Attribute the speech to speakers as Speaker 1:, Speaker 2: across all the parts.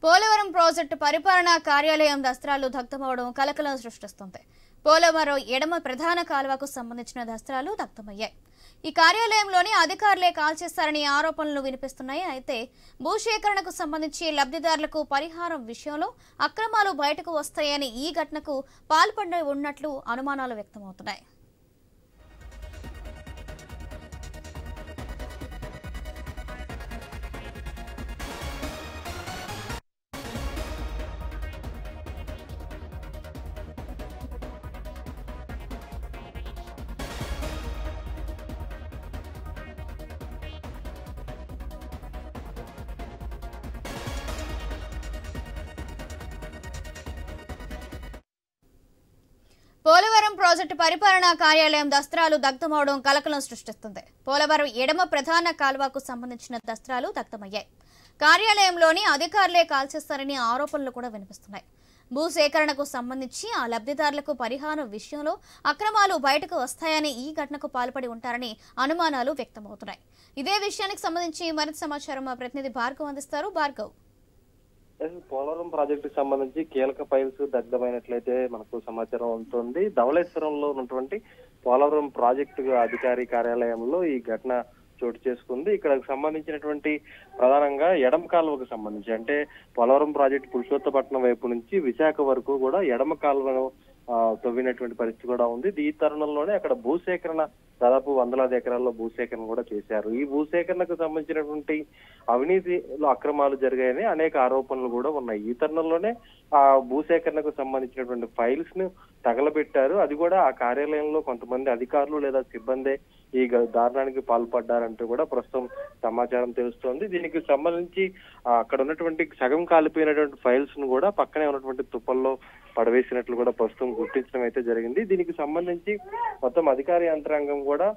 Speaker 1: Polavaram project పరిపాలనా కార్యాలయం దస్త్రాలు దగ్ధమవడం కలకలం సృష్టిస్తుంది. పోలవరం ఎడమ ప్రధాన కాలువకు సంబంధించిన దస్త్రాలు దగ్ధమయ్యాయి. ఈ కార్యాలయంలోని అధికారులే కాల్చేస్తారని ఆరోపణలు వినిపిస్తున్నాయి. అయితే భూసేకరణకు సంబంధించి లబ్ధిదారులకు పరిహారం విషయంలో అక్రమాలు బయటకు వస్తాయని ఈ ఘటనకు పాల్పడి ఉన్నట్లు అనుమానాలు వ్యక్తమవుతున్నాయి. పోలవరం ప్రాజెక్టు పరిపాలనా కార్యాలయం దస్త్రాలు దగ్ధమవడం కలకలం సృష్టిస్తుంది. పోలవరం ఎడమ ప్రధాన కాలువకు సంబంధించిన దస్త్రాలు దగ్ధమయ్యాయి. కార్యాలయంలోని అధికారులే కాల్చేస్తారని ఆరోపణలు కూడా వినిపిస్తున్నాయి. భూసేకరణకు సంబంధించి ఆ లబ్ధిదారులకు పరిహారం విషయంలో అక్రమాలు బయటకు వస్తాయని ఈ ఘటనకు పాల్పడి ఉంటారని అనుమానాలు వ్యక్తమవుతున్నాయి. ఇదే విషయానికి సంబంధించి మరింత సమాచారం మా ప్రతినిధి భార్గవ్ అందిస్తారు. భార్గవ్,
Speaker 2: పోలవరం ప్రాజెక్టుకు సంబంధించి కీలక ఫైల్స్ దగ్ధమైనట్లయితే మనకు సమాచారం ఉంటుంది. ధవళేశ్వరంలో ఉన్నటువంటి పోలవరం ప్రాజెక్టు అధికారి కార్యాలయంలో ఈ ఘటన చోటు చేసుకుంది. ఇక్కడ సంబంధించినటువంటి ప్రధానంగా ఎడమ కాలువకు సంబంధించి అంటే పోలవరం ప్రాజెక్టు పురుషోత్తపట్నం వైపు నుంచి విశాఖ వరకు కూడా ఎడమ కాలువను తవ్వినటువంటి పరిస్థితి కూడా ఉంది. ఈ తరుణంలోనే అక్కడ భూసేకరణ దాదాపు వందలాది ఎకరాల్లో భూసేకరణ కూడా చేశారు. ఈ భూసేకరణకు సంబంధించినటువంటి అవినీతిలో అక్రమాలు జరిగాయని అనేక ఆరోపణలు కూడా ఉన్నాయి. ఈ తరుణంలోనే ఆ భూసేకరణకు సంబంధించినటువంటి ఫైల్స్ ను తగలబెట్టారు. అది కూడా ఆ కార్యాలయంలో కొంతమంది అధికారులు లేదా సిబ్బందే ఈ దారుణానికి పాల్పడ్డారంటూ కూడా ప్రస్తుతం సమాచారం తెలుస్తోంది. దీనికి సంబంధించి అక్కడ ఉన్నటువంటి సగం కాలిపోయినటువంటి ఫైల్స్ ను కూడా పక్కనే ఉన్నటువంటి తుప్పల్లో పడవేసినట్లు కూడా ప్రస్తుతం గుర్తించడం అయితే జరిగింది. దీనికి సంబంధించి మొత్తం అధికార యంత్రాంగం కూడా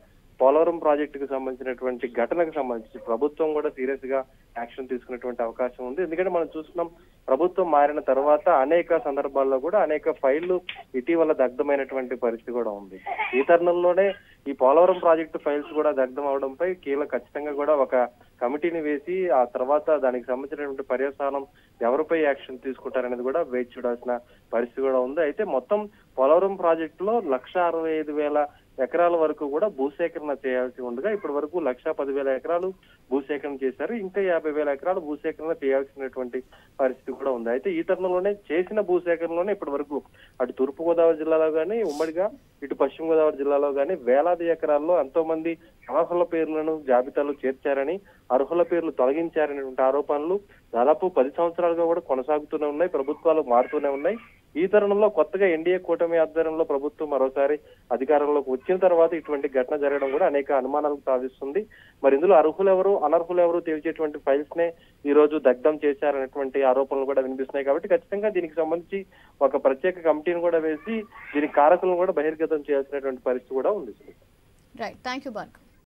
Speaker 2: పోలవరం ప్రాజెక్టుకు సంబంధించినటువంటి ఘటనకు సంబంధించి ప్రభుత్వం కూడా సీరియస్ గా యాక్షన్ తీసుకునేటువంటి అవకాశం ఉంది. ఎందుకంటే మనం చూస్తున్నాం, ప్రభుత్వం మారిన తర్వాత అనేక సందర్భాల్లో కూడా అనేక ఫైళ్లు ఇటీవల దగ్ధమైనటువంటి పరిస్థితి కూడా ఉంది. ఈ తరుణంలోనే ఈ పోలవరం ప్రాజెక్టు ఫైల్స్ కూడా దగ్ధం అవడంపై ఖచ్చితంగా కూడా ఒక కమిటీని వేసి ఆ తర్వాత దానికి సంబంధించినటువంటి పర్యవసానం ఎవరిపై యాక్షన్ తీసుకుంటారనేది కూడా వేచి చూడాల్సిన పరిస్థితి కూడా ఉంది. అయితే మొత్తం పోలవరం ప్రాజెక్టులో 1,65,000 ఎకరాల వరకు కూడా భూసేకరణ చేయాల్సి ఉండగా ఇప్పటి వరకు 1,10,000 ఎకరాలు భూసేకరణ చేశారు. ఇంకా 50,000 ఎకరాలు భూసేకరణ చేయాల్సినటువంటి పరిస్థితి కూడా ఉంది. అయితే ఈ తరుణంలోనే చేసిన భూసేకరణలోనే ఇప్పటి వరకు అటు తూర్పు గోదావరి జిల్లాలో కానీ ఉమ్మడిగా ఇటు పశ్చిమ గోదావరి జిల్లాలో కానీ వేలాది ఎకరాల్లో ఎంతో మంది అనర్హుల పేర్లను జాబితాలో చేర్చారని, అర్హుల పేర్లు తొలగించారనేటువంటి ఆరోపణలు దాదాపు 10 సంవత్సరాలుగా కూడా కొనసాగుతూనే ఉన్నాయి. ప్రభుత్వాలు మారుతూనే ఉన్నాయి. ఈ తరుణంలో కొత్తగా ఎన్డీఏ కూటమి ఆధ్వర్యంలో ప్రభుత్వం మరోసారి అధికారంలోకి వచ్చిన తర్వాత ఇటువంటి ఘటన జరగడం కూడా అనేక అనుమానాలకు సాధిస్తుంది. మరి ఇందులో అర్హులు ఎవరు అనర్హులు ఎవరు తేల్చేటువంటి ఫైల్స్ నే ఈ రోజు దగ్ధం చేశారనేటువంటి ఆరోపణలు కూడా వినిపిస్తున్నాయి. కాబట్టి ఖచ్చితంగా దీనికి సంబంధించి ఒక ప్రత్యేక కమిటీని కూడా వేసి దీనికి కారకులను కూడా బహిర్గతం చేయాల్సినటువంటి పరిస్థితి కూడా ఉంది.
Speaker 1: Right, thank you Bhargav.